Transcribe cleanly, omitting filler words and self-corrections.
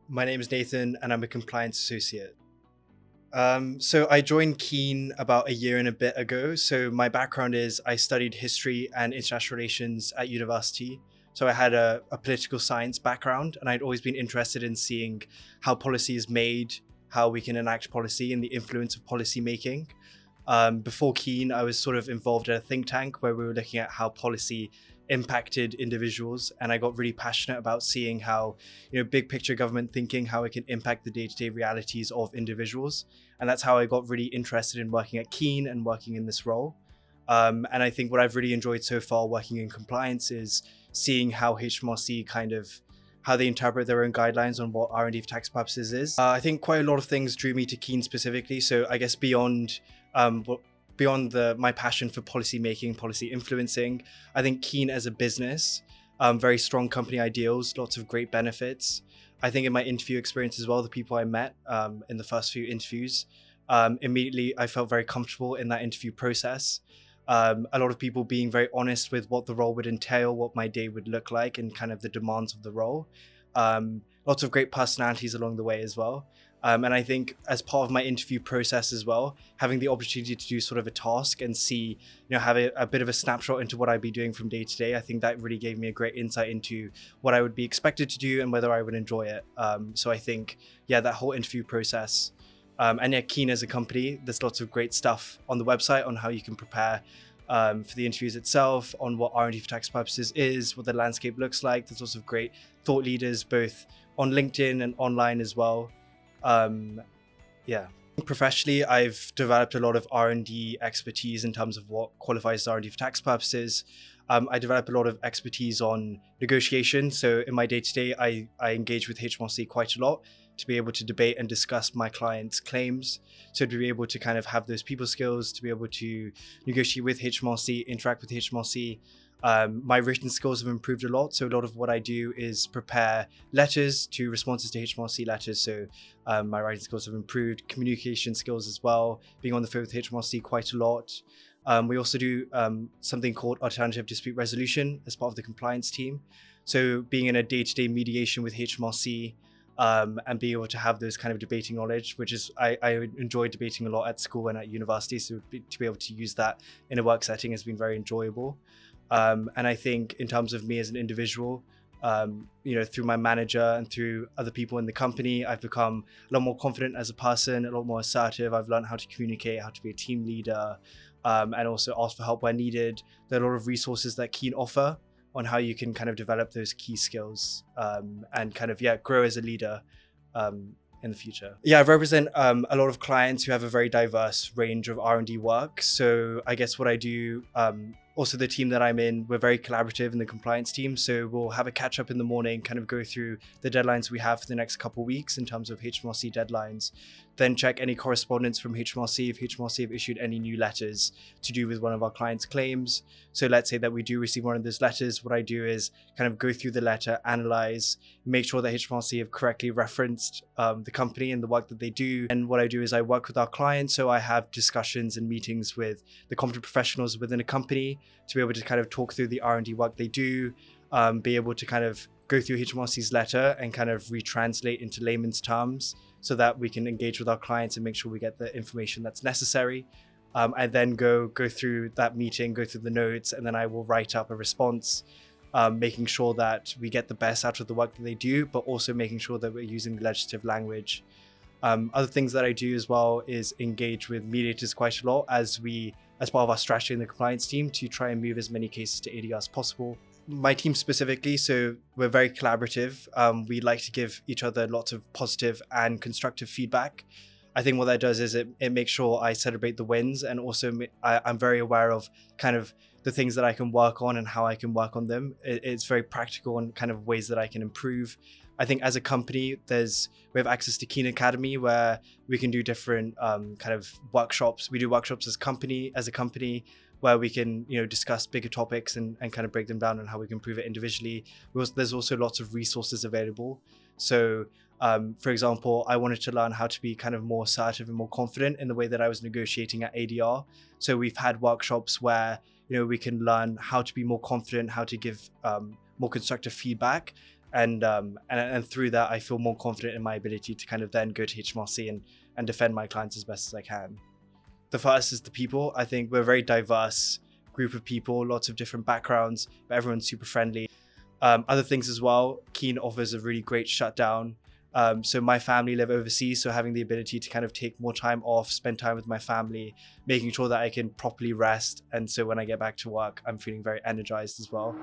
My name is Nathan and I'm a compliance associate. So I joined Keen about a year and a bit ago. So my background is I studied history and international relations at university. So I had a political science background and I'd always been interested in seeing how policy is made, how we can enact policy and the influence of policy making. Before Keen, I was sort of involved in a think tank where we were looking at how policy impacted individuals, and I got really passionate about seeing how, big picture government thinking, how it can impact the day-to-day realities of individuals, and that's how I got really interested in working at Keen and working in this role. And I think what I've really enjoyed so far working in compliance is seeing how HMRC kind of how they interpret their own guidelines on what R&D for tax purposes is. I think quite a lot of things drew me to Keen specifically. So I guess um, my passion for policy making, policy influencing, I think Keen as a business, very strong company ideals, lots of great benefits. I think in my interview experience as well, the people I met in the first few interviews, immediately I felt very comfortable in that interview process. A lot of people being very honest with what the role would entail, what my day would look like, and kind of the demands of the role. Lots of great personalities along the way as well. And I think as part of my interview process as well, having the opportunity to do sort of a task and see, have a bit of a snapshot into what I'd be doing from day to day, I think that really gave me a great insight into what I would be expected to do and whether I would enjoy it. So I think, that whole interview process. Keen as a company, there's lots of great stuff on the website on how you can prepare for the interviews itself, on what R&D for tax purposes is, what the landscape looks like. There's lots of great thought leaders, both on LinkedIn and online as well. Yeah. Professionally, I've developed a lot of R&D expertise in terms of what qualifies as R&D for tax purposes. I develop a lot of expertise on negotiation. So in my day-to-day, I engage with HMRC quite a lot to be able to debate and discuss my clients' claims. So to be able to kind of have those people skills, to be able to negotiate with HMRC, interact with HMRC. My written skills have improved a lot. So a lot of what I do is prepare letters to responses to HMRC letters. So my writing skills have improved, communication skills as well, being on the phone with HMRC quite a lot. We also do something called alternative dispute resolution as part of the compliance team. So being in a day-to-day mediation with HMRC, and being able to have those kind of debating knowledge, which is I enjoyed debating a lot at school and at university. So to be able to use that in a work setting has been very enjoyable. And I think in terms of me as an individual, through my manager and through other people in the company, I've become a lot more confident as a person, a lot more assertive. I've learned how to communicate, how to be a team leader, and also ask for help where needed. There are a lot of resources that Keen offer on how you can kind of develop those key skills and kind of, grow as a leader in the future. I represent a lot of clients who have a very diverse range of R&D work. So I guess what I do, also the team that I'm in, we're very collaborative in the compliance team. So we'll have a catch up in the morning, kind of go through the deadlines we have for the next couple of weeks in terms of HMRC deadlines, then check any correspondence from HMRC if HMRC have issued any new letters to do with one of our clients' claims. So let's say that we do receive one of those letters. What I do is kind of go through the letter, analyze, make sure that HMRC have correctly referenced the company and the work that they do. And what I do is I work with our clients. So I have discussions and meetings with the competent professionals within a company to be able to kind of talk through the R&D work they do, be able to kind of go through HMRC's letter and kind of retranslate into layman's terms so that we can engage with our clients and make sure we get the information that's necessary. I then go through that meeting, go through the notes, and then I will write up a response, making sure that we get the best out of the work that they do, but also making sure that we're using legislative language. Other things that I do as well is engage with mediators quite a lot as part of our strategy in the compliance team to try and move as many cases to ADR as possible. My team specifically, so we're very collaborative. We like to give each other lots of positive and constructive feedback. I think what that does is it makes sure I celebrate the wins, and also I'm very aware of kind of the things that I can work on and how I can work on them. It's very practical and kind of ways that I can improve. I think as a company, we have access to Keen Academy where we can do different kind of workshops. We do workshops as a company where we can discuss bigger topics and kind of break them down on how we can improve it individually. There's also lots of resources available. So for example, I wanted to learn how to be kind of more assertive and more confident in the way that I was negotiating at ADR. So we've had workshops where we can learn how to be more confident, how to give more constructive feedback. And through that, I feel more confident in my ability to kind of then go to HMRC and defend my clients as best as I can. The first is the people. I think we're a very diverse group of people, lots of different backgrounds, but everyone's super friendly. Other things as well, Kene offers a really great shutdown. So my family live overseas, so having the ability to kind of take more time off, spend time with my family, making sure that I can properly rest. And so when I get back to work, I'm feeling very energized as well.